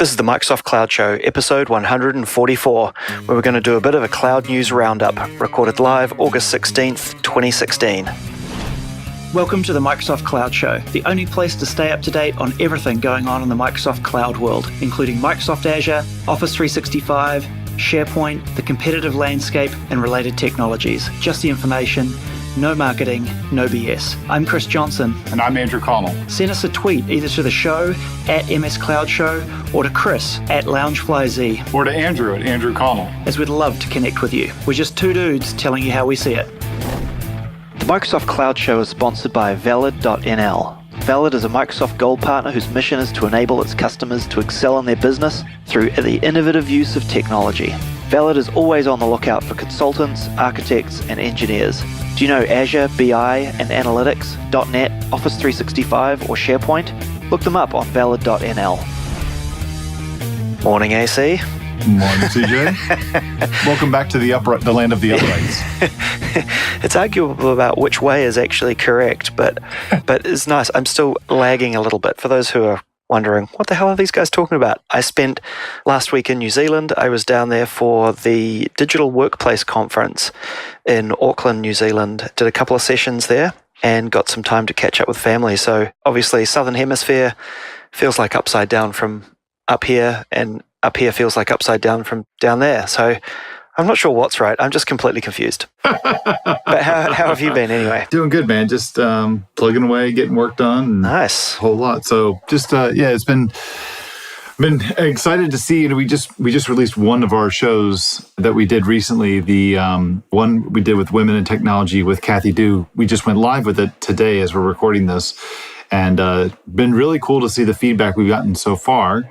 This is the Microsoft Cloud Show, episode 144, where we're going to do a bit of a cloud news roundup, recorded live August 16th, 2016. Welcome to the Microsoft Cloud Show, the only place to stay up to date on everything going on in the Microsoft Cloud world, including Microsoft Azure, Office 365, SharePoint, the competitive landscape, and related technologies. Just the information, no marketing, no BS. I'm Chris Johnson. And I'm Andrew Connell. Send us a tweet either to the show at MS Cloud Show or to Chris at LoungeflyZ. Or to Andrew at Andrew Connell. As we'd love to connect with you. We're just two dudes telling you how we see it. The Microsoft Cloud Show is sponsored by Valid.nl. Valid is a Microsoft Gold partner whose mission is to enable its customers to excel in their business through the innovative use of technology. Valid is always on the lookout for consultants, architects, and engineers. Do you know Azure, BI, and Analytics, .NET, Office 365, or SharePoint? Look them up on Valid.nl. Morning, AC. Morning, CJ. Welcome back to the land of the uprights. It's arguable about which way is actually correct, but it's nice. I'm still lagging a little bit. For those who are wondering, what the hell are these guys talking about? I spent last week in New Zealand. I was down there for the Digital Workplace Conference in Auckland, New Zealand. Did a couple of sessions there and got some time to catch up with family. So obviously, Southern Hemisphere feels like upside down from up here, and up here feels like upside down from down there. So I'm not sure what's right. I'm just completely confused. But how have you been anyway? Doing good, man. Just plugging away, getting work done. Nice. A whole lot. So just, it's been excited to see. We just released one of our shows that we did recently. The one we did with Women in Technology with Kathy Du. We just went live with it today as we're recording this. And been really cool to see the feedback we've gotten so far.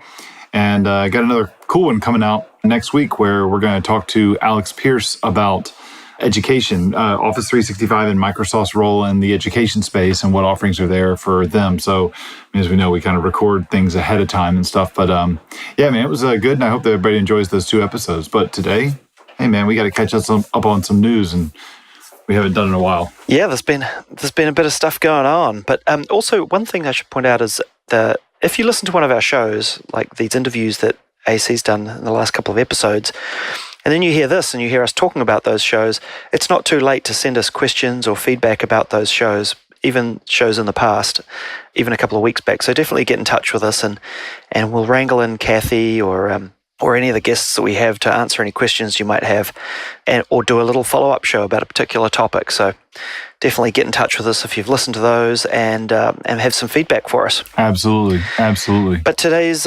And got another cool one coming out next week where we're going to talk to Alex Pierce about education, Office 365 and Microsoft's role in the education space and what offerings are there for them. So as we know, we kind of record things ahead of time and stuff. But it was good. And I hope that everybody enjoys those two episodes. But today, hey, man, we got to catch up on some news, and we haven't done in a while. Yeah, there's been a bit of stuff going on. But also, one thing I should point out is that if you listen to one of our shows, like these interviews that AC's done in the last couple of episodes, and then you hear this and you hear us talking about those shows, it's not too late to send us questions or feedback about those shows, even shows in the past, even a couple of weeks back. So definitely get in touch with us and we'll wrangle in Kathy or any of the guests that we have to answer any questions you might have, or do a little follow-up show about a particular topic. So definitely get in touch with us if you've listened to those and have some feedback for us. Absolutely. But today's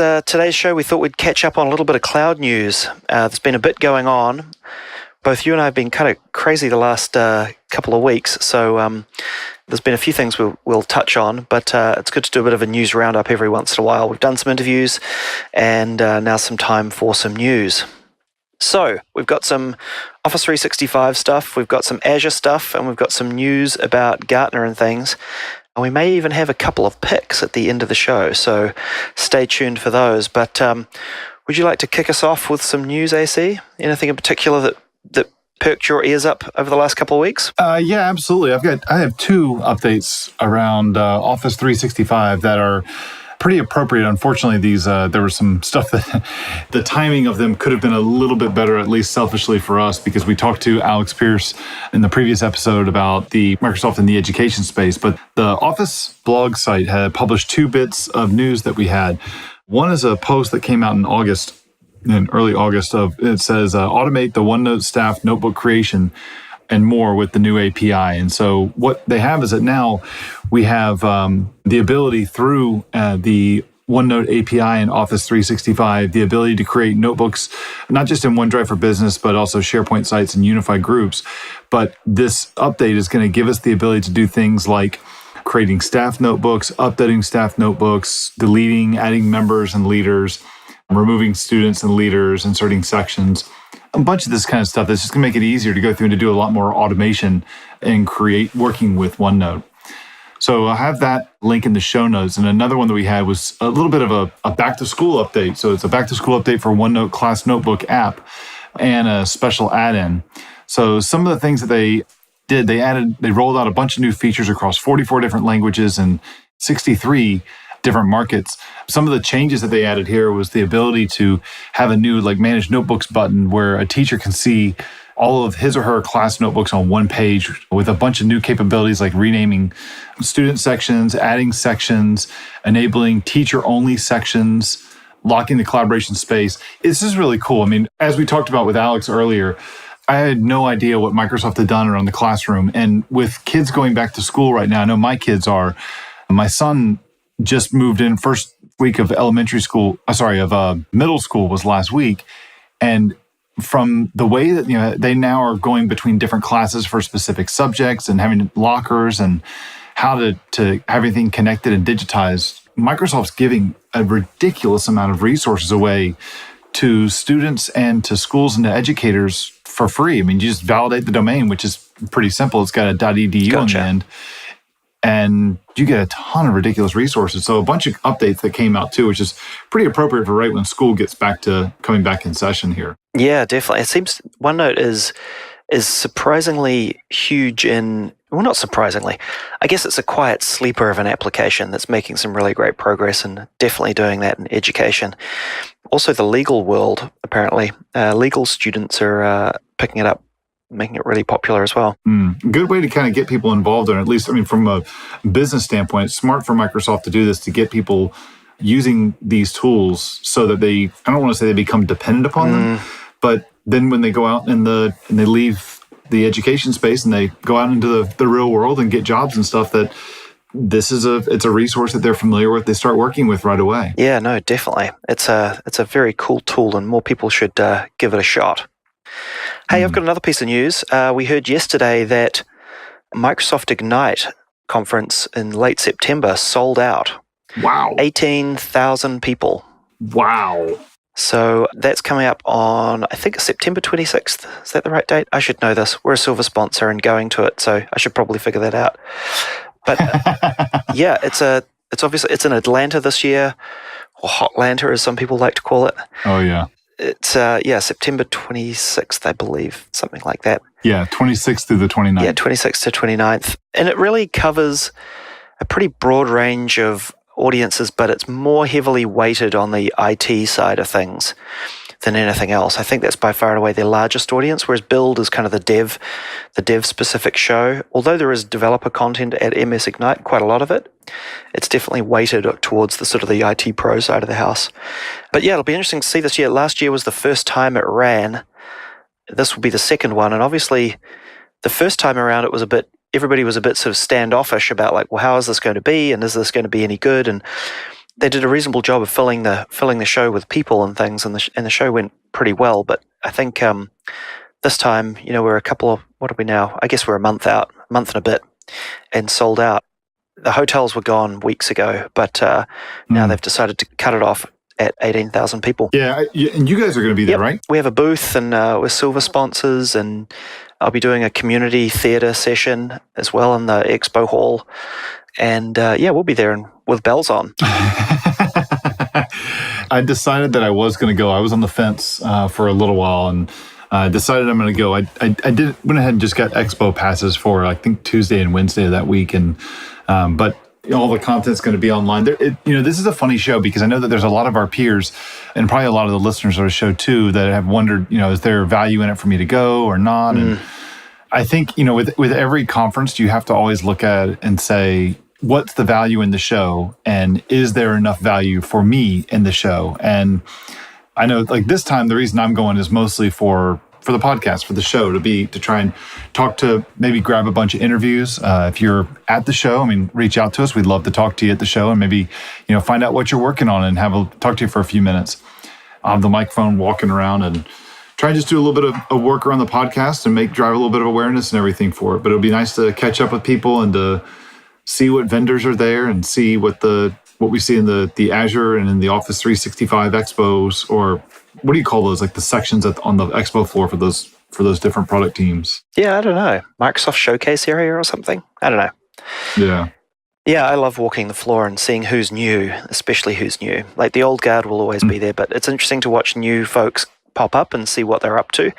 show, we thought we'd catch up on a little bit of cloud news. There's been a bit going on. Both you and I have been kind of crazy the last couple of weeks, so there's been a few things we'll touch on, but it's good to do a bit of a news roundup every once in a while. We've done some interviews, and now some time for some news. So we've got some Office 365 stuff, we've got some Azure stuff, and we've got some news about Gartner and things. And we may even have a couple of picks at the end of the show, so stay tuned for those. But would you like to kick us off with some news, AC? Anything in particular that perked your ears up over the last couple of weeks? Yeah, absolutely. I have two updates around Office 365 that are pretty appropriate. Unfortunately, there was some stuff that the timing of them could have been a little bit better, at least selfishly for us, because we talked to Alex Pierce in the previous episode about the Microsoft in the education space. But the Office blog site had published two bits of news that we had. One is a post that came out in early August. It says, automate the OneNote staff notebook creation and more with the new API. And so what they have is that now we have the ability through the OneNote API in Office 365, the ability to create notebooks, not just in OneDrive for Business, but also SharePoint sites and unified groups. But this update is going to give us the ability to do things like creating staff notebooks, updating staff notebooks, deleting, adding members and leaders, removing students and leaders, inserting sections, a bunch of this kind of stuff that's just going to make it easier to go through and to do a lot more automation and working with OneNote. So I'll have that link in the show notes. And another one that we had was a little bit of a back-to-school update. So it's a back-to-school update for OneNote Class Notebook app and a special add-in. So some of the things that they rolled out a bunch of new features across 44 different languages and 63 different markets. Some of the changes that they added here was the ability to have a new like manage notebooks button where a teacher can see all of his or her class notebooks on one page with a bunch of new capabilities like renaming student sections, adding sections, enabling teacher-only sections, locking the collaboration space. This is really cool. I mean, as we talked about with Alex earlier, I had no idea what Microsoft had done around the classroom. And with kids going back to school right now, I know my kids are. My son just moved in first week of middle school was last week. And from the way that they now are going between different classes for specific subjects and having lockers and how to have everything connected and digitized, Microsoft's giving a ridiculous amount of resources away to students and to schools and to educators for free. I mean, you just validate the domain, which is pretty simple. It's got a .edu on the end, and you get a ton of ridiculous resources. So a bunch of updates that came out too, which is pretty appropriate for right when school gets back to coming back in session here. Yeah, definitely. It seems OneNote is surprisingly huge in, well, not surprisingly. I guess it's a quiet sleeper of an application that's making some really great progress and definitely doing that in education. Also, the legal world, apparently. Legal students are picking it up, making it really popular as well. Good way to kind of get people involved, or at least, I mean, from a business standpoint, it's smart for Microsoft to do this to get people using these tools so that I don't want to say they become dependent upon them, but then when they go out and they leave the education space and they go out into the real world and get jobs and stuff, that it's a resource that they're familiar with, they start working with right away. Yeah, no, definitely. It's a very cool tool and more people should give it a shot. Hey, I've got another piece of news. We heard yesterday that Microsoft Ignite conference in late September sold out. Wow. 18,000 people. Wow. So that's coming up on, I think, September 26th. Is that the right date? I should know this. We're a silver sponsor and going to it, so I should probably figure that out. But yeah, it's in Atlanta this year, or Hotlanta as some people like to call it. Oh, yeah. It's September 26th, I believe, something like that. Yeah, 26th through the 29th. Yeah, 26th to 29th. And it really covers a pretty broad range of audiences, but it's more heavily weighted on the IT side of things than anything else. I think that's by far and away their largest audience, whereas Build is kind of the dev specific show. Although there is developer content at MS Ignite, quite a lot of it, it's definitely weighted towards the sort of the IT pro side of the house. But yeah, it'll be interesting to see this year. Last year was the first time it ran. This will be the second one. And obviously the first time around everybody was a bit sort of standoffish about like, well, how is this going to be? And is this going to be any good? And they did a reasonable job of filling the show with people and things, and the show went pretty well. But I think this time, we're what are we now? I guess we're a month out, a month and a bit, and sold out. The hotels were gone weeks ago, but now they've decided to cut it off at 18,000 people. Yeah, and you guys are going to be there, right? We have a booth, and we're silver sponsors, and I'll be doing a community theatre session as well in the expo hall. And we'll be there with bells on. I decided that I was going to go. I was on the fence for a little while, and decided I'm going to go. I went ahead and just got expo passes for, I think, Tuesday and Wednesday of that week. And but all the content's going to be online. This is a funny show because I know that there's a lot of our peers and probably a lot of the listeners of the show too that have wondered, is there value in it for me to go or not? And I think, with every conference, you have to always look at it and say, what's the value in the show? And is there enough value for me in the show? And I know like this time, the reason I'm going is mostly for the podcast, for the show, to try and talk to, maybe grab a bunch of interviews. If you're at the show, reach out to us. We'd love to talk to you at the show and maybe, find out what you're working on and talk to you for a few minutes. I'll have the microphone walking around and try and just do a little bit of work around the podcast and drive a little bit of awareness and everything for it. But it'll be nice to catch up with people and to see what vendors are there and see what we see in the Azure and in the Office 365 expos, or what do you call those? Like the sections on the expo floor for those different product teams. Yeah, I don't know. Microsoft Showcase area or something. I don't know. Yeah. Yeah, I love walking the floor and seeing who's new, especially who's new. Like the old guard will always be there, but it's interesting to watch new folks pop up and see what they're up to.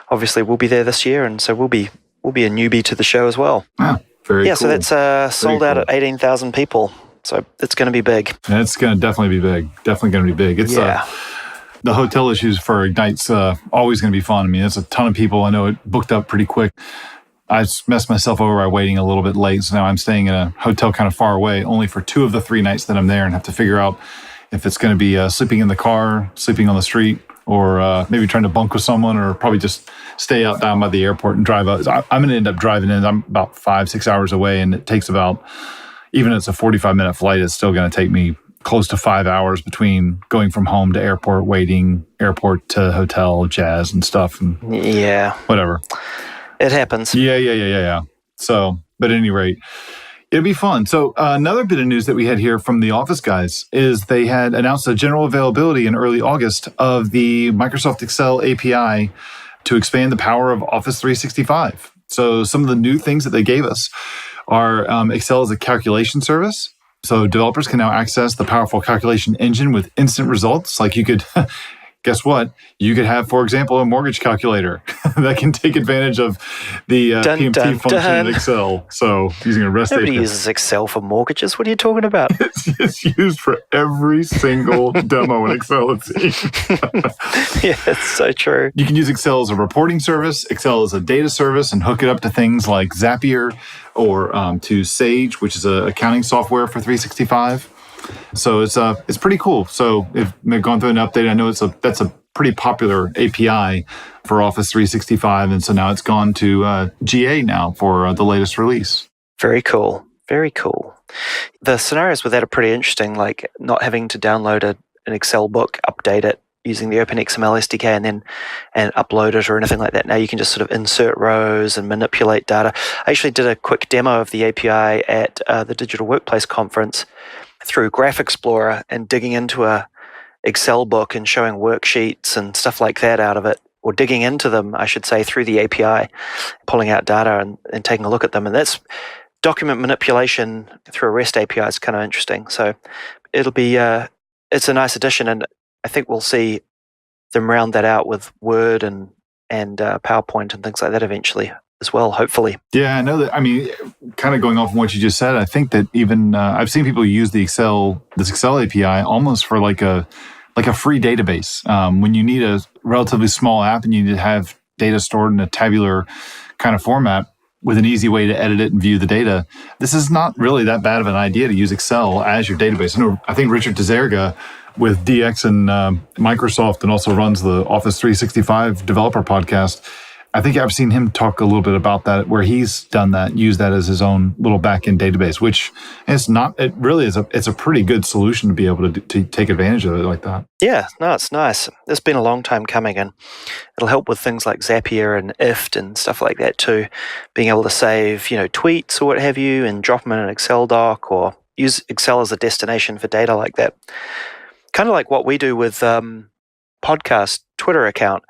Obviously, we'll be there this year, and so we'll be a newbie to the show as well. Wow, very cool. So that's sold out at 18,000 people. So it's going to be big. And it's going to definitely be big. Definitely going to be big. It's the hotel issues for Ignite's always going to be fun. I mean, it's a ton of people. I know it booked up pretty quick. I messed myself over by waiting a little bit late. So now I'm staying in a hotel kind of far away, only for 2 of the 3 nights that I'm there, and have to figure out if it's going to be sleeping in the car, sleeping on the street, or maybe trying to bunk with someone, or probably just stay out down by the airport and drive out. I'm going to end up driving in. I'm about 5-6 hours away, and it takes about, even if it's a 45-minute flight, it's still going to take me close to 5 hours between going from home to airport, waiting, airport to hotel, jazz and stuff. And whatever. It happens. Yeah. So, but at any rate, it'll be fun. So another bit of news that we had here from the Office guys is they had announced a general availability in early August of the Microsoft Excel API to expand the power of Office 365. So some of the new things that they gave us are Excel as a calculation service. So developers can now access the powerful calculation engine with instant results. Like you could, guess what? You could have, for example, a mortgage calculator that can take advantage of the PMT function in Excel. So using a REST API. Nobody uses Excel for mortgages. What are you talking about? It's used for every single demo in Excel, it seems. Yeah, it's so true. You can use Excel as a reporting service, Excel as a data service, and hook it up to things like Zapier or to Sage, which is an accounting software for 365. So it's pretty cool. So if they've gone through an update, I know that's a pretty popular API for Office 365, and so now it's gone to GA now for the latest release. Very cool. Very cool. The scenarios with that are pretty interesting, like not having to download an Excel book, update it using the OpenXML SDK and upload it or anything like that. Now you can just sort of insert rows and manipulate data. I actually did a quick demo of the API at the Digital Workplace Conference through Graph Explorer and digging into a Excel book and showing worksheets and stuff like that out of it, or digging into them, I should say, through the API, pulling out data and taking a look at them. And that's document manipulation through a REST API is kind of interesting. So it'll be, it's a nice addition, and I think we'll see them round that out with Word and PowerPoint and things like that eventually as well, hopefully. Yeah, I know that. I mean, kind of going off on what you just said, I think that even I've seen people use this Excel API almost for like a free database. When you need a relatively small app and you need to have data stored in a tabular kind of format with an easy way to edit it and view the data, this is not really that bad of an idea to use Excel as your database. I think Richard Tizerga with DX and Microsoft, and also runs the Office 365 developer podcast, I think I've seen him talk a little bit about that, where he's done that, used that as his own little back-end database, which it's not, it really is it's a pretty good solution to be able to take advantage of it like that. Yeah, no, it's nice. It's been a long time coming, and it'll help with things like Zapier and IFT and stuff like that too. Being able to save, tweets or what have you and drop them in an Excel doc, or use Excel as a destination for data like that. Kind of like what we do with podcast Twitter account,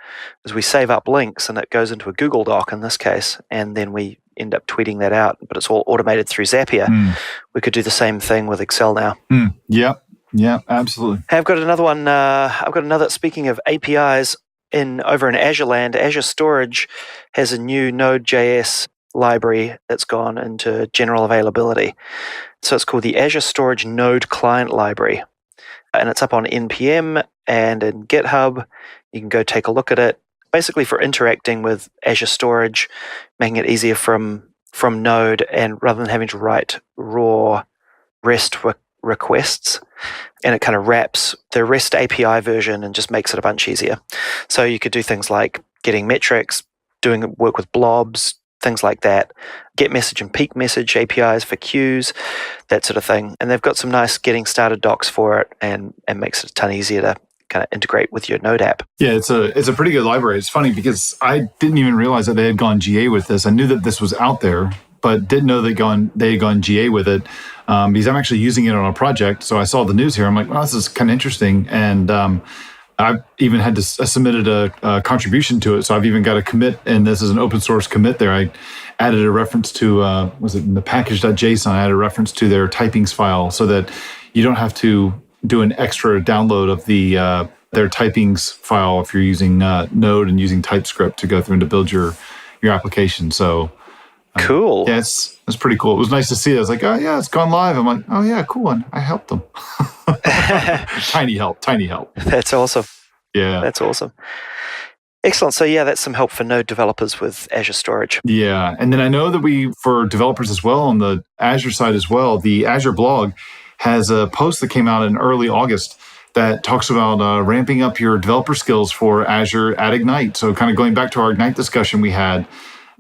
is we save up links and it goes into a Google Doc in this case, and then we end up tweeting that out, but it's all automated through Zapier. We could do the same thing with Excel now. Yeah, absolutely. Hey, I've got another one. Speaking of APIs, over in Azure land, Azure Storage has a new Node.js library that's gone into general availability. So it's called the Azure Storage Node Client Library. And it's up on NPM and in GitHub. You can go take a look at it. Basically for interacting with Azure Storage, making it easier from Node, and rather than having to write raw REST requests. And it kind of wraps the REST API version and just makes it a bunch easier. So you could do things like getting metrics, doing work with blobs, things like that, get message and peak message APIs for queues, that sort of thing. And they've got some nice getting started docs for it, and makes it a ton easier to kind of integrate with your Node app. Yeah, it's a pretty good library. It's funny because I didn't even realize that they had gone GA with this. I knew that this was out there, but didn't know they had gone GA with it, because I'm actually using it on a project. So I saw the news here. I'm like, well, this is kind of interesting. And I even had to submitted a contribution to it. So I've even got a commit, and this is an open source commit there. I added a reference to, was it in the package.json? I added a reference to their typings file so that you don't have to do an extra download of their typings file if you're using Node and using TypeScript to go through and to build your application. So Cool. Yeah, it's pretty cool. It was nice to see it. I was like, oh yeah, it's gone live. I'm like, oh yeah, cool. And I helped them. Tiny help. That's awesome. Yeah. That's awesome. Excellent. So yeah, that's some help for Node developers with Azure Storage. Yeah. And then I know that for developers as well, on the Azure side as well, the Azure blog has a post that came out in early August that talks about ramping up your developer skills for Azure at Ignite. So kind of going back to our Ignite discussion we had,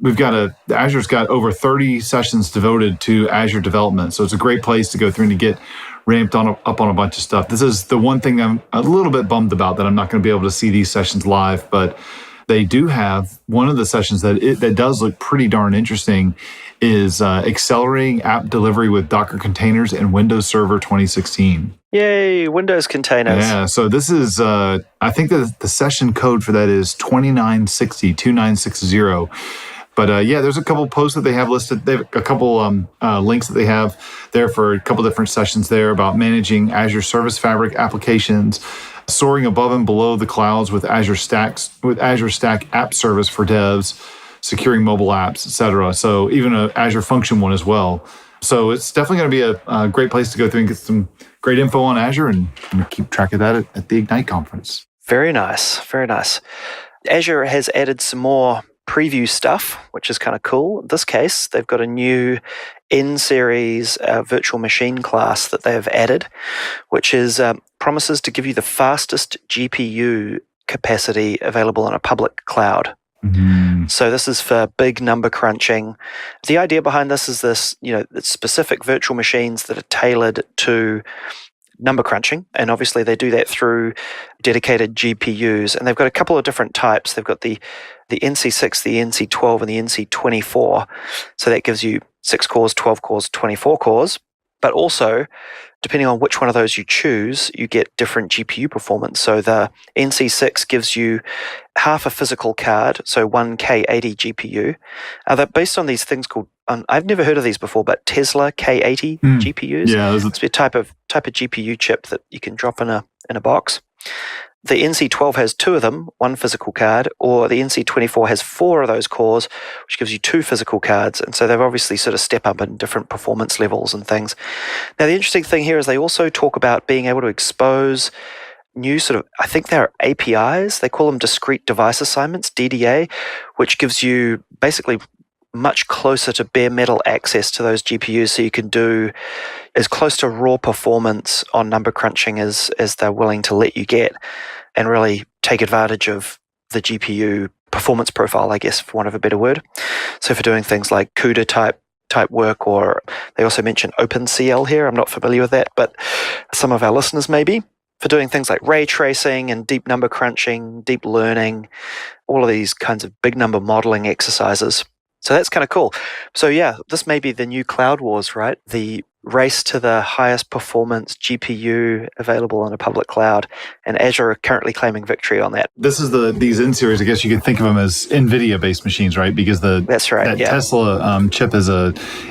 Azure's got over 30 sessions devoted to Azure development. So it's a great place to go through and to get ramped up on a bunch of stuff. This is the one thing I'm a little bit bummed about, that I'm not going to be able to see these sessions live, but they do have one of the sessions that does look pretty darn interesting is accelerating app delivery with Docker containers in Windows Server 2016. Yay, Windows containers. Yeah, so this is, I think that the session code for that is 2960. But yeah, there's a couple posts that they have listed. They have a couple links that they have there for a couple different sessions there about managing Azure Service Fabric applications, soaring above and below the clouds with Azure Stack App Service for devs, securing mobile apps, etc. So even an Azure Function one as well. So it's definitely going to be a great place to go through and get some great info on Azure, and keep track of that at the Ignite conference. Very nice. Very nice. Azure has added some more preview stuff, which is kind of cool. In this case, they've got a new N-Series virtual machine class that they've added, which is promises to give you the fastest GPU capacity available on a public cloud. Mm-hmm. So this is for big number crunching. The idea behind this is it's specific virtual machines that are tailored to number crunching, and obviously they do that through dedicated GPUs, and they've got a couple of different types. They've got the NC6, the NC12, and the NC24. So that gives you 6 cores, 12 cores, 24 cores. But also, depending on which one of those you choose, you get different GPU performance. So the NC6 gives you half a physical card, so 1 K80 GPU. They're based on these things called, I've never heard of these before, but Tesla K80 GPUs. Yeah, it's a type of GPU chip that you can drop in a box. The NC12 has 2 of them, 1 physical card, or the NC24 has 4 of those cores, which gives you 2 physical cards. And so they've obviously sort of step up in different performance levels and things. Now, the interesting thing here is they also talk about being able to expose new I think they're APIs. They call them discrete device assignments, DDA, which gives you basically much closer to bare metal access to those GPUs, so you can do as close to raw performance on number crunching as they're willing to let you get, and really take advantage of the GPU performance profile, I guess, for want of a better word. So for doing things like CUDA type work, or they also mention OpenCL here. I'm not familiar with that, but some of our listeners may be. For doing things like ray tracing and deep number crunching, deep learning, all of these kinds of big number modeling exercises. So that's kind of cool. So yeah, this may be the new cloud wars, right? The race to the highest performance GPU available on a public cloud, and Azure are currently claiming victory on that. This is these N-Series, I guess you could think of them as NVIDIA-based machines, right? Because that's right. That yeah. Tesla chip is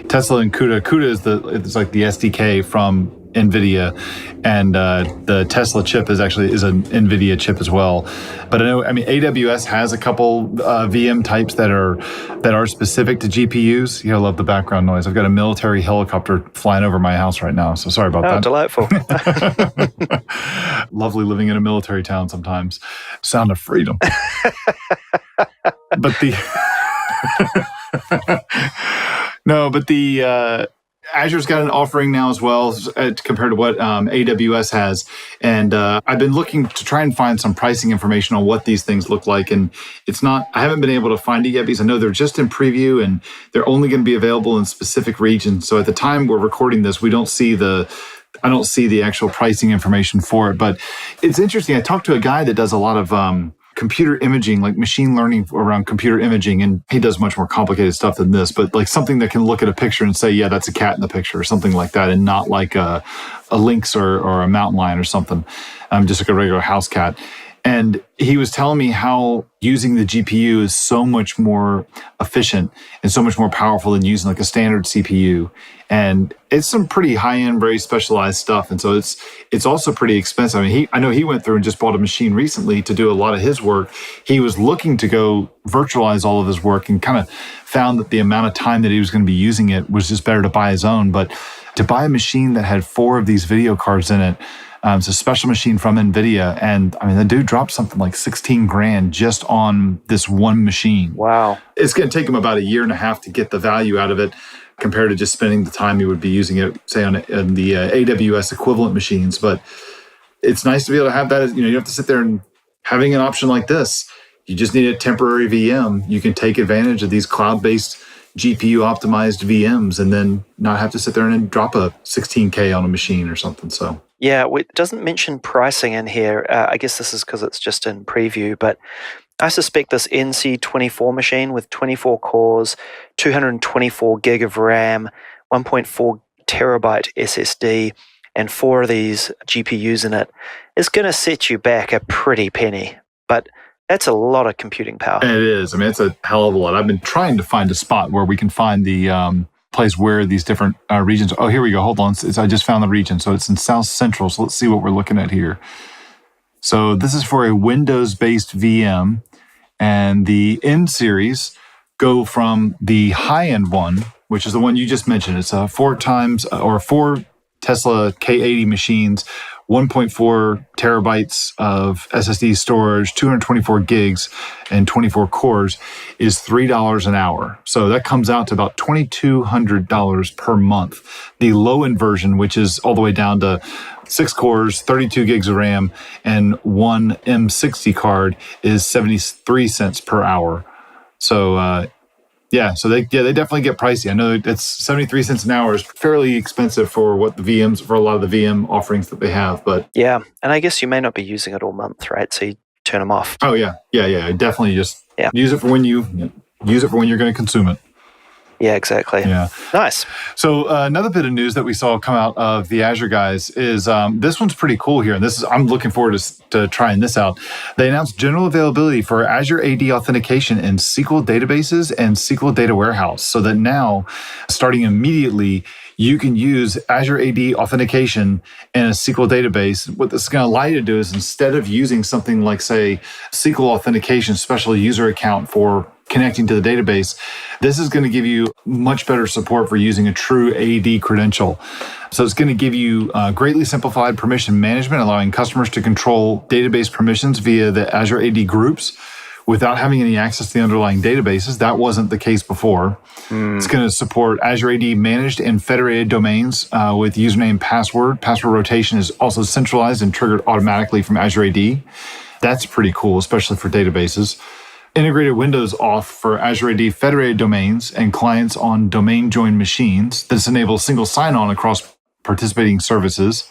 Tesla and CUDA. CUDA is it's like the SDK from NVIDIA, and the Tesla chip is an NVIDIA chip as well. But AWS has a couple VM types that are specific to GPUs. I love the background noise. I've got a military helicopter flying over my house right now, so sorry about that. Oh, delightful. Lovely living in a military town sometimes. Sound of freedom. But Azure's got an offering now as well compared to what AWS has. And I've been looking to try and find some pricing information on what these things look like. And I haven't been able to find it yet, because I know they're just in preview and they're only going to be available in specific regions. So at the time we're recording this, I don't see the actual pricing information for it. But it's interesting. I talked to a guy that does a lot of computer imaging, like machine learning around computer imaging, and he does much more complicated stuff than this, but like something that can look at a picture and say, yeah, that's a cat in the picture, or something like that, and not like a lynx or a mountain lion or something, just like a regular house cat. And he was telling me how using the GPU is so much more efficient and so much more powerful than using like a standard CPU. And it's some pretty high-end, very specialized stuff. And so it's also pretty expensive. I mean, I know he went through and just bought a machine recently to do a lot of his work. He was looking to go virtualize all of his work and kind of found that the amount of time that he was going to be using it was just better to buy his own. But to buy a machine that had 4 of these video cards in it, it's a special machine from NVIDIA. And I mean, the dude dropped something like 16 grand just on this one machine. Wow. It's going to take him about 1.5 years to get the value out of it compared to just spending the time he would be using it, say, on the AWS equivalent machines. But it's nice to be able to have that. You know, you don't have to sit there and having an option like this. You just need a temporary VM. You can take advantage of these cloud-based GPU optimized VMs and then not have to sit there and drop a 16K on a machine or something. So yeah, it doesn't mention pricing in here. I guess this is because it's just in preview, but I suspect this NC24 machine with 24 cores, 224 gig of RAM, 1.4 terabyte SSD, and 4 of these GPUs in it is going to set you back a pretty penny. But that's a lot of computing power. It is. I mean, it's a hell of a lot. I've been trying to find a spot where we can find the place where these different regions. Oh, here we go. Hold on. I just found the region. So it's in South Central. So let's see what we're looking at here. So this is for a Windows-based VM, and the N-Series go from the high-end one, which is the one you just mentioned. It's a 4 Tesla K80 machines, 1.4 terabytes of SSD storage, 224 gigs, and 24 cores is $3 an hour. So that comes out to about $2,200 per month. The low-end version, which is all the way down to 6 cores, 32 gigs of RAM, and 1 M60 card is 73 cents per hour. So, so they definitely get pricey. I know it's 73 cents an hour is fairly expensive for what for a lot of the VM offerings that they have. But yeah, and I guess you may not be using it all month, right? So you turn them off. Oh yeah. Definitely just use it for when you're going to consume it. Yeah, exactly. Yeah. Nice. So another bit of news that we saw come out of the Azure guys is this one's pretty cool here. And I'm looking forward to trying this out. They announced general availability for Azure AD authentication in SQL databases and SQL Data Warehouse. So that now, starting immediately, you can use Azure AD authentication in a SQL database. What this is going to allow you to do is instead of using something like, say, SQL authentication special user account for connecting to the database, this is going to give you much better support for using a true AD credential. So it's going to give you greatly simplified permission management, allowing customers to control database permissions via the Azure AD groups without having any access to the underlying databases. That wasn't the case before. It's going to support Azure AD managed and federated domains with username password. Password rotation is also centralized and triggered automatically from Azure AD. That's pretty cool, especially for databases. Integrated Windows auth for Azure AD federated domains and clients on domain joined machines. This enables single sign-on across participating services.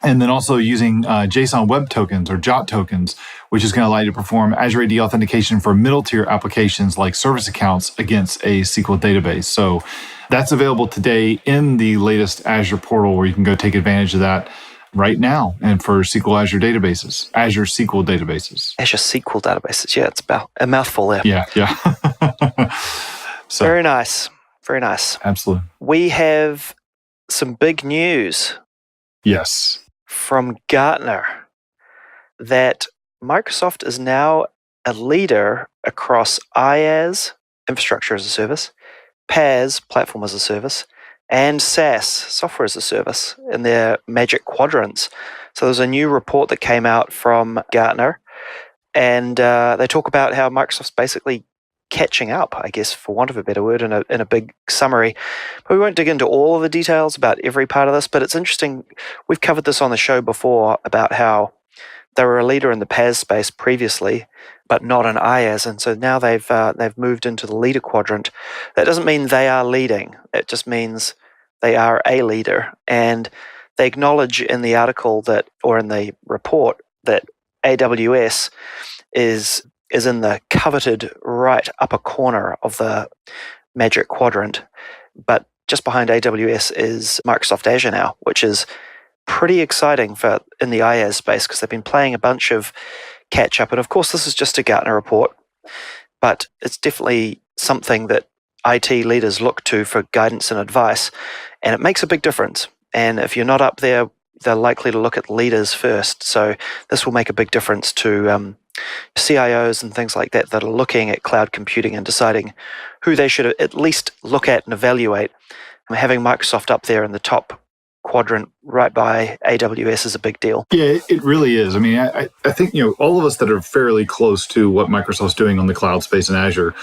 And then also using JSON Web Tokens or JOT tokens, which is going to allow you to perform Azure AD authentication for middle-tier applications like service accounts against a SQL database. So that's available today in the latest Azure portal, where you can go take advantage of that right now and for SQL Azure databases, Azure SQL databases. Azure SQL databases. Yeah, it's about a mouthful there. Yeah. So, very nice. Very nice. Absolutely. We have some big news. Yes. From Gartner that Microsoft is now a leader across IaaS, infrastructure as a service, PaaS, platform as a service, and SaaS, software as a service, in their magic quadrants. So there's a new report that came out from Gartner, and they talk about how Microsoft's basically catching up, I guess, for want of a better word, in a big summary. But we won't dig into all of the details about every part of this, but it's interesting. We've covered this on the show before about how they were a leader in the PaaS space previously, but not in IaaS, and so now they've moved into the leader quadrant. That doesn't mean they are leading. It just means they are a leader, and they acknowledge in the article or in the report, that AWS is in the coveted right upper corner of the magic quadrant, but just behind AWS is Microsoft Azure now, which is pretty exciting in the IaaS space, because they've been playing a bunch of catch up. And of course, this is just a Gartner report, but it's definitely something that IT leaders look to for guidance and advice, and it makes a big difference. And if you're not up there, they're likely to look at leaders first. So this will make a big difference to CIOs and things like that that are looking at cloud computing and deciding who they should at least look at and evaluate. Having Microsoft up there in the top quadrant right by AWS is a big deal. Yeah, it really is. I mean, I think, all of us that are fairly close to what Microsoft's doing on the cloud space in Azure,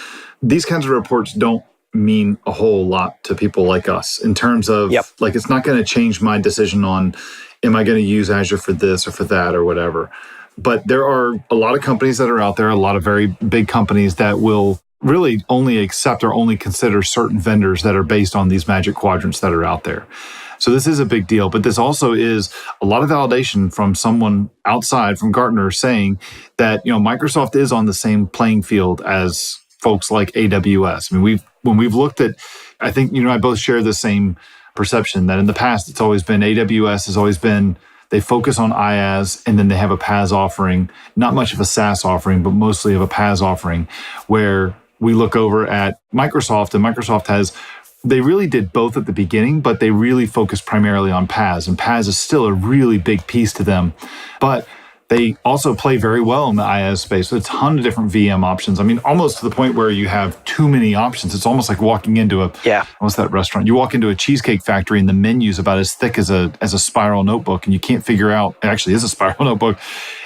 these kinds of reports don't mean a whole lot to people like us in terms of, like, it's not going to change my decision on, am I going to use Azure for this or for that or whatever. But there are a lot of companies that are out there, a lot of very big companies that will really only accept or only consider certain vendors that are based on these magic quadrants that are out there. So this is a big deal, but this also is a lot of validation from someone outside from Gartner saying that, Microsoft is on the same playing field as folks like AWS. I mean, when we've looked at, I think you and I both share the same perception that in the past, it's always been AWS has always been, they focus on IaaS and then they have a PaaS offering, not much of a SaaS offering, but mostly of a PaaS offering, where we look over at Microsoft, and Microsoft they really did both at the beginning, but they really focused primarily on PaaS, and PaaS is still a really big piece to them. But they also play very well in the IaaS space. So a ton of different VM options. I mean, almost to the point where you have too many options. It's almost like walking into what's that restaurant? You walk into a cheesecake factory and the menu's about as thick as a spiral notebook, and you can't figure out, it actually is a spiral notebook.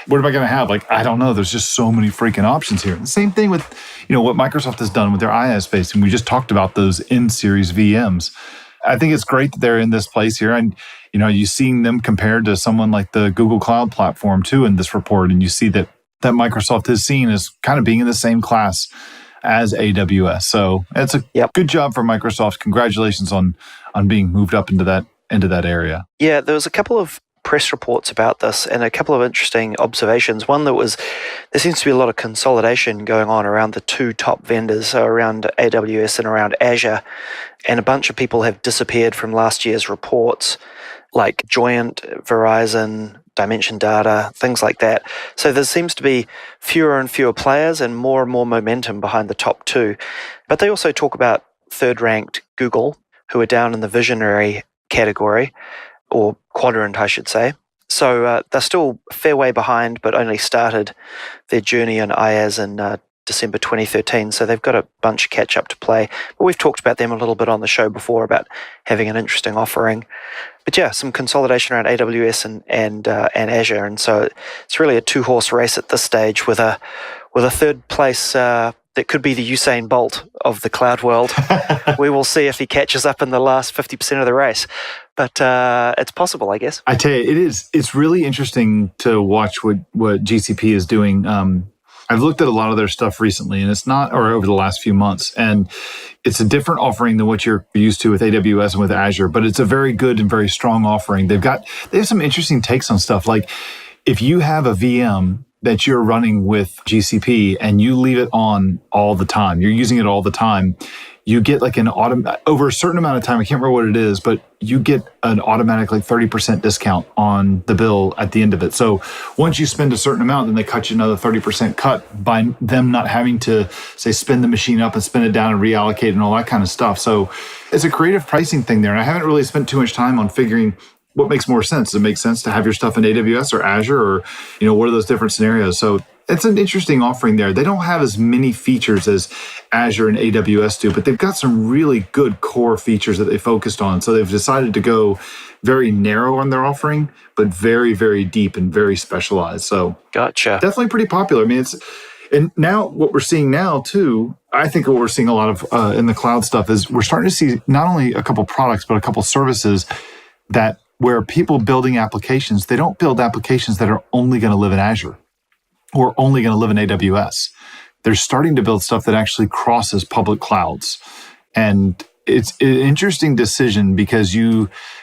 What am I going to have? Like, I don't know. There's just so many freaking options here. The same thing with, what Microsoft has done with their IaaS space. And we just talked about those N-Series VMs. I think it's great that they're in this place here. And, you've seen them compared to someone like the Google Cloud Platform too in this report. And you see that Microsoft is seen as kind of being in the same class as AWS. So it's a good job for Microsoft. Congratulations on being moved up into that area. Yeah, there was a couple of press reports about this and a couple of interesting observations. One there seems to be a lot of consolidation going on around the two top vendors, so around AWS and around Azure, and a bunch of people have disappeared from last year's reports, like Joyent, Verizon, Dimension Data, things like that. So there seems to be fewer and fewer players and more momentum behind the top two. But they also talk about third-ranked Google, who are down in the visionary category, or quadrant, I should say. So they're still a fair way behind, but only started their journey in IaaS in December 2013. So they've got a bunch of catch up to play. But we've talked about them a little bit on the show before about having an interesting offering. But yeah, some consolidation around AWS and Azure. And so it's really a two-horse race at this stage with a third place that could be the Usain Bolt of the cloud world. We will see if he catches up in the last 50% of the race. But it's possible, I guess. I tell you, it's really interesting to watch what GCP is doing. I've looked at a lot of their stuff recently, and over the last few months, and it's a different offering than what you're used to with AWS and with Azure, but it's a very good and very strong offering. They have some interesting takes on stuff. Like if you have a VM that you're running with GCP and you leave it on all the time, you're using it all the time, you get like over a certain amount of time, I can't remember what it is, but you get an automatic 30% discount on the bill at the end of it. So once you spend a certain amount, then they cut you another 30% cut by them not having to, say, spin the machine up and spin it down and reallocate and all that kind of stuff. So it's a creative pricing thing there. And I haven't really spent too much time on figuring what makes more sense. Does it make sense to have your stuff in AWS or Azure, or, what are those different scenarios? So it's an interesting offering there. They don't have as many features as Azure and AWS do, but they've got some really good core features that they focused on. So they've decided to go very narrow on their offering, but very, very deep and very specialized. So gotcha. Definitely pretty popular. I mean, and now what we're seeing now too, I think what we're seeing a lot of in the cloud stuff is we're starting to see not only a couple products, but a couple services that where people building applications, they don't build applications that are only going to live in Azure or only going to live in AWS. They're starting to build stuff that actually crosses public clouds. And it's an interesting decision because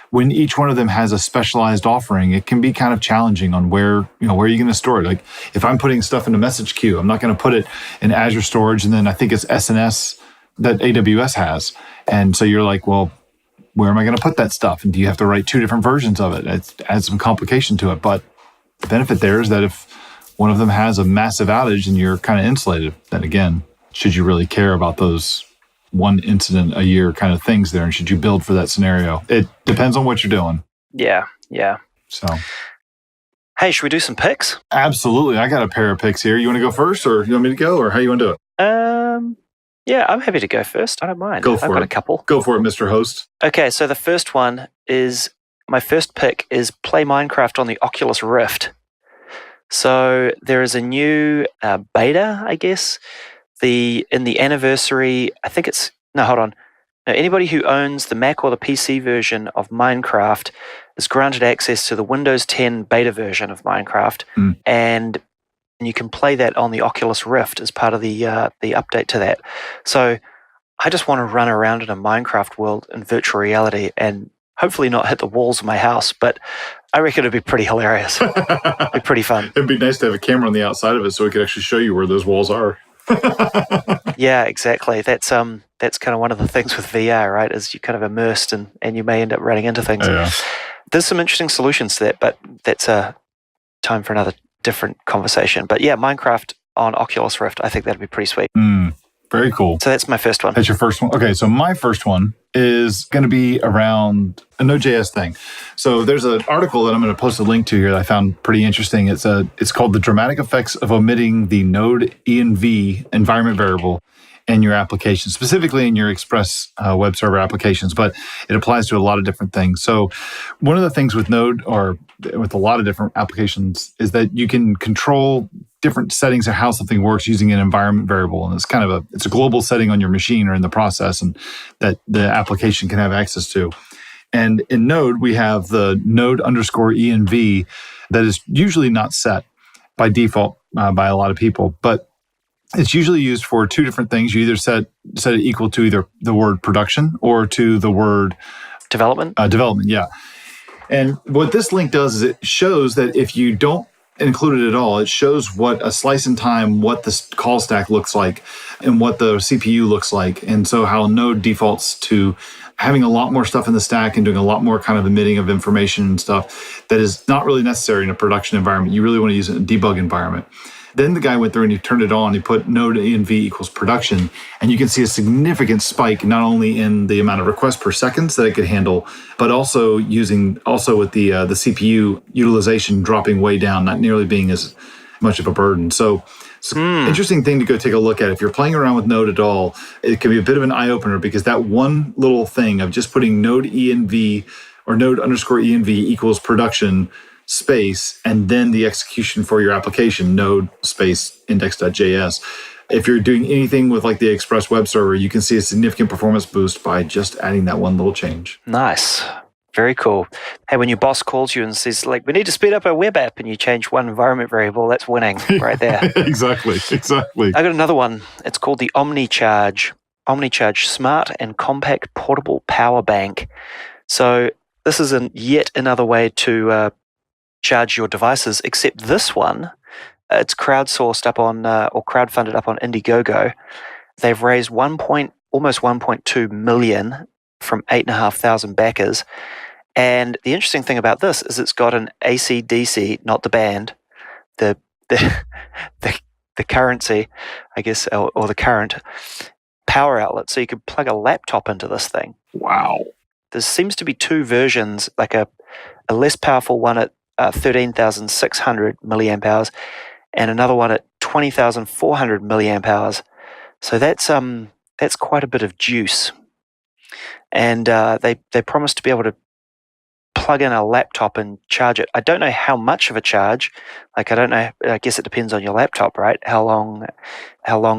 when each one of them has a specialized offering, it can be kind of challenging on where are you going to store it? Like if I'm putting stuff in a message queue, I'm not going to put it in Azure storage. And then I think it's SNS that AWS has. And so you're like, well, where am I going to put that stuff? And do you have to write two different versions of it? It adds some complication to it. But the benefit there is that if one of them has a massive outage and you're kind of insulated. Then again, should you really care about those one incident a year kind of things there? And should you build for that scenario? It depends on what you're doing. Yeah. So, hey, should we do some picks? absolutely. I got a pair of picks here. You want to go first, or you want me to go, or how you want to do it? Yeah, I'm happy to go first. I don't mind. Go for I've got it. a couple. Go for it, Mr. Host. Okay, so the first one is, my first pick is play Minecraft on the Oculus Rift. So there is a new beta, I guess. In the anniversary, I think it's, no, hold on. No, anybody who owns the Mac or the PC version of Minecraft is granted access to the Windows 10 beta version of Minecraft, and you can play that on the Oculus Rift as part of the update to that. So I just want to run around in a Minecraft world in virtual reality and hopefully not hit the walls of my house, but I reckon it'd be pretty hilarious. It'd be pretty fun. It'd be nice to have a camera on the outside of it so we could actually show you where those walls are. Yeah, exactly. That's kind of one of the things with VR, right? Is you're kind of immersed and you may end up running into things. Yeah. There's some interesting solutions to that, but that's a time for another different conversation. But yeah, Minecraft on Oculus Rift, I think that'd be pretty sweet. Very cool. So that's my first one. That's your first one. Okay, so my first one is going to be around a Node.js thing. So there's an article that I'm going to post a link to here that I found pretty interesting. It's called The Dramatic Effects of Omitting the Node env environment variable in your application, specifically in your Express web server applications, but it applies to a lot of different things. So one of the things with Node, or with a lot of different applications, is that you can control different settings of how something works using an environment variable. And it's a global setting on your machine or in the process, and that the application can have access to. And in Node, we have the node_env that is usually not set by default by a lot of people, but it's usually used for two different things. You either set it equal to either the word production or to the word development. Development, yeah. And what this link does is it shows that if you don't include it at all, it shows what a slice in time, what the call stack looks like, and what the CPU looks like. And so how Node defaults to having a lot more stuff in the stack and doing a lot more kind of emitting of information and stuff that is not really necessary in a production environment. You really want to use it in a debug environment. Then the guy went through and he turned it on. He put node env equals production, and you can see a significant spike not only in the amount of requests per seconds that it could handle, but also with the CPU utilization dropping way down, not nearly being as much of a burden. So it's an interesting thing to go take a look at. If you're playing around with Node at all, it can be a bit of an eye opener, because that one little thing of just putting node env or node_env equals production space, and then the execution for your application, node space index.js. If you're doing anything with like the Express web server, you can see a significant performance boost by just adding that one little change. Nice. Very cool. Hey, when your boss calls you and says, like, we need to speed up our web app, and you change one environment variable, that's winning right there. Exactly. I got another one. It's called the OmniCharge Smart and Compact Portable Power Bank. So this is yet another way to charge your devices, except this one, it's crowdsourced up on or crowdfunded up on Indiegogo. They've raised almost 1.2 million from 8,500 backers. And the interesting thing about this is it's got an AC/DC, not the band, the currency, I guess, or the current power outlet. So you could plug a laptop into this thing. Wow. There seems to be two versions, like a less powerful one at 13,600 milliamp hours, and another one at 20,400 milliamp hours. So that's quite a bit of juice. And they promise to be able to plug in a laptop and charge it. I don't know how much of a charge. Like, I don't know. I guess it depends on your laptop, right? How long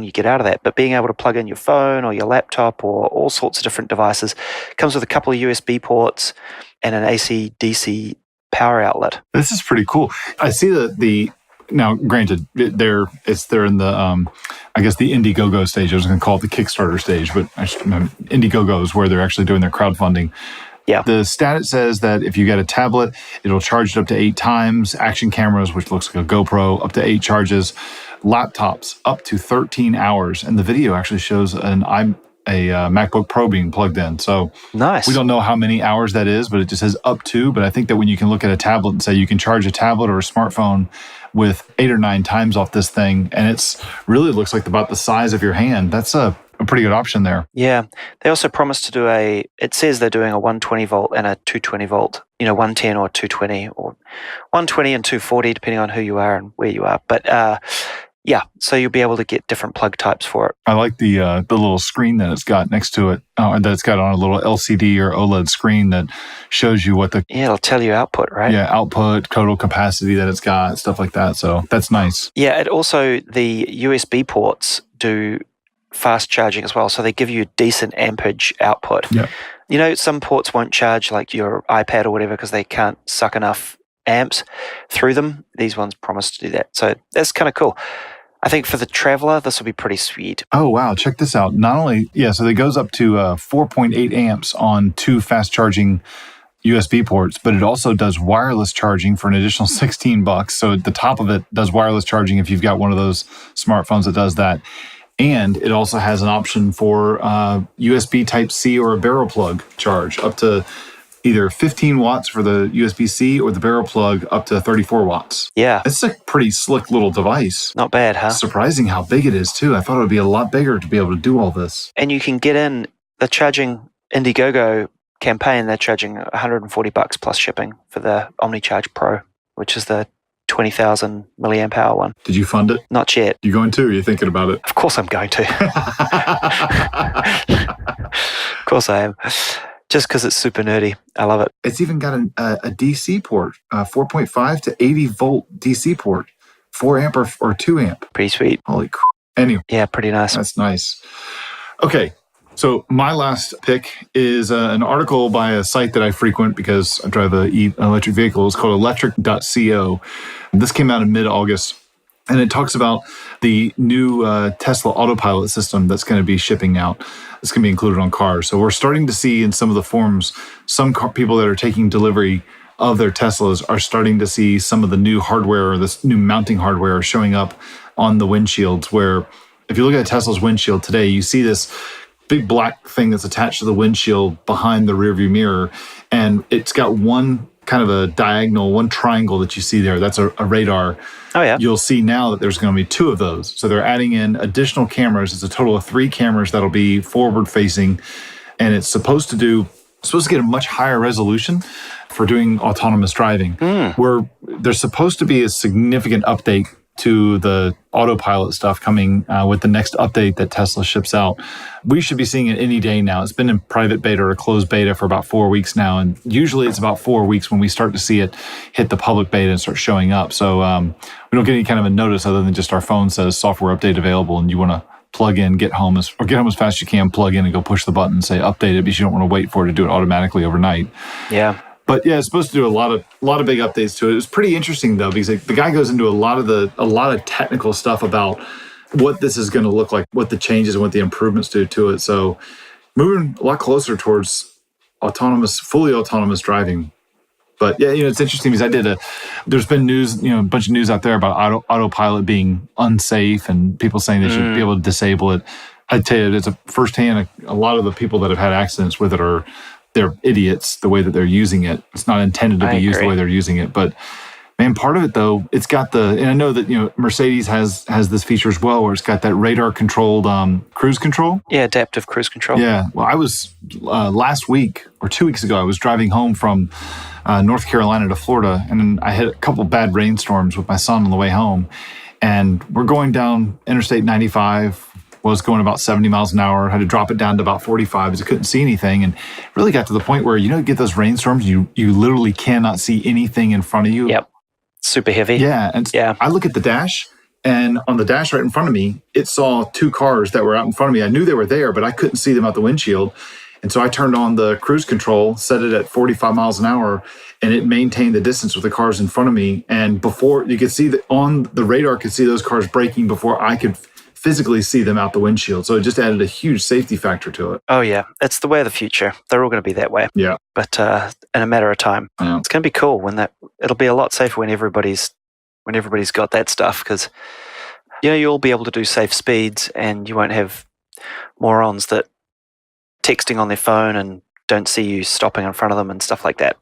you get out of that. But being able to plug in your phone or your laptop or all sorts of different devices, comes with a couple of USB ports and an AC/DC power outlet. This is pretty cool. I see now, granted, they're in the I guess the Indiegogo stage. I was going to call it the Kickstarter stage, but Indiegogo is where they're actually doing their crowdfunding. Yeah. The stat says that if you get a tablet, it'll charge it up to 8 times. Action cameras, which looks like a GoPro, up to 8 charges. Laptops up to 13 hours, and the video actually shows a MacBook Pro being plugged in. So nice. We don't know how many hours that is, but it just says up to. But I think that when you can look at a tablet and say you can charge a tablet or a smartphone with 8 or 9 times off this thing, and it's really looks like about the size of your hand. That's a pretty good option there. Yeah. They also promised to do it says they're doing a 120 volt and a 220 volt, 110 or 220 or 120 and 240, depending on who you are and where you are. But yeah, so you'll be able to get different plug types for it. I like the little screen that it's got next to it, that it's got on a little LCD or OLED screen that shows you what it'll tell you output, right? Yeah, output, total capacity that it's got, stuff like that. So that's nice. Yeah, it also, the USB ports do fast charging as well. So they give you decent ampage output. Yeah. Some ports won't charge like your iPad or whatever because they can't suck enough amps through them. These ones promise to do that. So that's kind of cool. I think for the traveler, this will be pretty sweet. Oh, wow. Check this out. Not only, so it goes up to 4.8 amps on 2 fast charging USB ports, but it also does wireless charging for an additional $16. So at the top of it does wireless charging if you've got one of those smartphones that does that. And it also has an option for USB Type-C or a barrel plug charge up to either 15 watts for the USB-C or the barrel plug up to 34 watts. Yeah. It's a pretty slick little device. Not bad, huh? Surprising how big it is, too. I thought it would be a lot bigger to be able to do all this. And you can get in the charging Indiegogo campaign. They're charging $140 plus shipping for the OmniCharge Pro, which is the 20,000 milliamp hour one. Did you fund it? Not yet. You going to? Or are you thinking about it? Of course I'm going to. Of course I am. Just because it's super nerdy. I love it. It's even got a DC port, 4.5 to 80 volt DC port, 4 amp or 2 amp. Pretty sweet. Holy crap. Anyway. Yeah, pretty nice. That's nice. Okay. So my last pick is an article by a site that I frequent because I drive an electric vehicle. It's called electric.co. This came out in mid-August, and it talks about the new Tesla autopilot system that's going to be shipping out. It's going to be included on cars. So we're starting to see in some of the forums, some people that are taking delivery of their Teslas are starting to see some of the new hardware or this new mounting hardware showing up on the windshields, where if you look at Tesla's windshield today, you see this big black thing that's attached to the windshield behind the rearview mirror. And it's got one kind of a diagonal, one triangle that you see there. That's a radar. Oh, yeah. You'll see now that there's going to be 2 of those. So they're adding in additional cameras. It's a total of 3 cameras that'll be forward facing. And it's supposed to get a much higher resolution for doing autonomous driving, where there's supposed to be a significant update to the autopilot stuff coming with the next update that Tesla ships out. We should be seeing it any day now. It's been in private beta or closed beta for about 4 weeks now. And usually it's about 4 weeks when we start to see it hit the public beta and start showing up. So we don't get any kind of a notice other than just our phone says software update available, and you want to plug in, get home as fast as you can, plug in and go push the button and say update it, because you don't want to wait for it to do it automatically overnight. Yeah. But yeah, it's supposed to do a lot of big updates to it. It was pretty interesting though, because the guy goes into a lot of technical stuff about what this is going to look like, what the changes and what the improvements do to it. So moving a lot closer towards fully autonomous driving. But yeah, it's interesting because there's been news, a bunch of news out there about autopilot being unsafe and people saying they should be able to disable it. I'd tell you, it's firsthand, a lot of the people that have had accidents with it they're idiots the way that they're using it. It's not intended to be used the way they're using it. But man, part of it though, it's got and I know that, Mercedes has this feature as well, where it's got that radar controlled cruise control. Yeah, adaptive cruise control. Yeah. Well, I was last week or 2 weeks ago, I was driving home from North Carolina to Florida, and then I had a couple bad rainstorms with my son on the way home. And we're going down Interstate 95, was going about 70 miles an hour, had to drop it down to about 45 because I couldn't see anything. And really got to the point where, you get those rainstorms, you literally cannot see anything in front of you. Yep. Super heavy. Yeah. And I look at the dash, and on the dash right in front of me, it saw 2 cars that were out in front of me. I knew they were there, but I couldn't see them out the windshield. And so I turned on the cruise control, set it at 45 miles an hour, and it maintained the distance with the cars in front of me. And before you could see that on the radar, could see those cars braking before I could physically see them out the windshield. So it just added a huge safety factor to it. Oh yeah, it's the way of the future. They're all going to be that way. Yeah. But in a matter of time, it's going to be cool it'll be a lot safer when everybody's got that stuff, because you'll be able to do safe speeds, and you won't have morons that texting on their phone and don't see you stopping in front of them and stuff like that.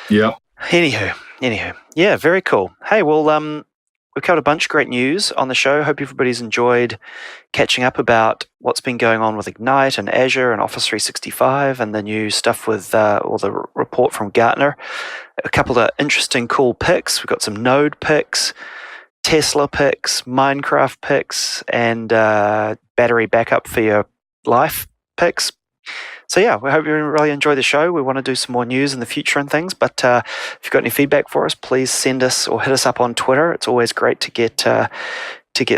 Yeah. Anywho, Anywho, yeah, very cool. Hey, well, we've covered a bunch of great news on the show. Hope everybody's enjoyed catching up about what's been going on with Ignite and Azure and Office 365 and the new stuff with or the report from Gartner. A couple of interesting, cool picks. We've got some Node picks, Tesla picks, Minecraft picks, and battery backup for your life picks. So yeah, we hope you really enjoy the show. We want to do some more news in the future and things, but if you've got any feedback for us, please send us or hit us up on Twitter. It's always great to get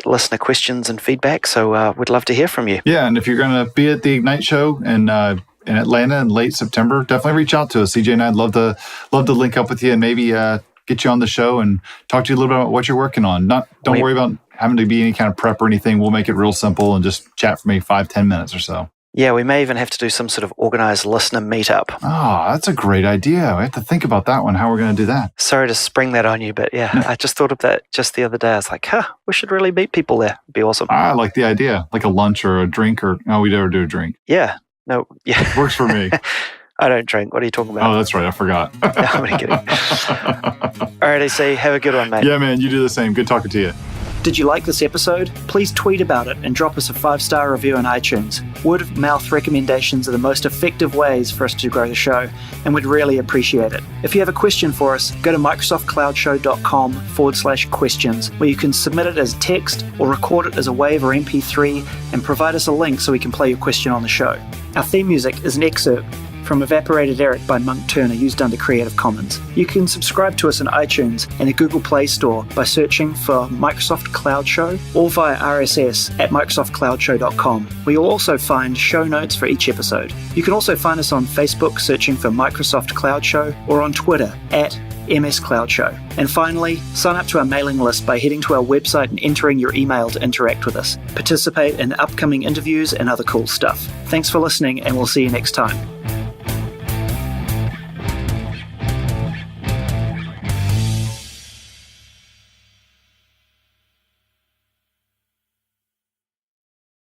listener questions and feedback, so we'd love to hear from you. Yeah, and if you're going to be at the Ignite show in Atlanta in late September, definitely reach out to us. CJ and I'd love to link up with you and maybe get you on the show and talk to you a little bit about what you're working on. Don't worry about having to be any kind of prep or anything. We'll make it real simple and just chat for maybe 5-10 minutes or so. Yeah, we may even have to do some sort of organized listener meetup. Oh, that's a great idea. We have to think about that one, how we're going to do that. Sorry to spring that on you, but yeah, I just thought of that just the other day. I was like, we should really meet people there. It'd be awesome. I like the idea, like a lunch or a drink or, no, we never do a drink. Yeah, no, yeah. Works for me. I don't drink. What are you talking about? Oh, that's right. I forgot. No, I'm only kidding. All right, AC, have a good one, mate. Yeah, man, you do the same. Good talking to you. Did you like this episode? Please tweet about it and drop us a 5-star review on iTunes. Word of mouth recommendations are the most effective ways for us to grow the show, and we'd really appreciate it. If you have a question for us, go to microsoftcloudshow.com/questions, where you can submit it as text or record it as a WAV or MP3 and provide us a link so we can play your question on the show. Our theme music is an excerpt from Evaporated Eric by Monk Turner, used under Creative Commons. You can subscribe to us on iTunes and the Google Play Store by searching for Microsoft Cloud Show or via RSS at microsoftcloudshow.com, where you'll also find show notes for each episode. You can also find us on Facebook searching for Microsoft Cloud Show or on Twitter at MS Cloud Show. And finally, sign up to our mailing list by heading to our website and entering your email to interact with us. Participate in upcoming interviews and other cool stuff. Thanks for listening, and we'll see you next time.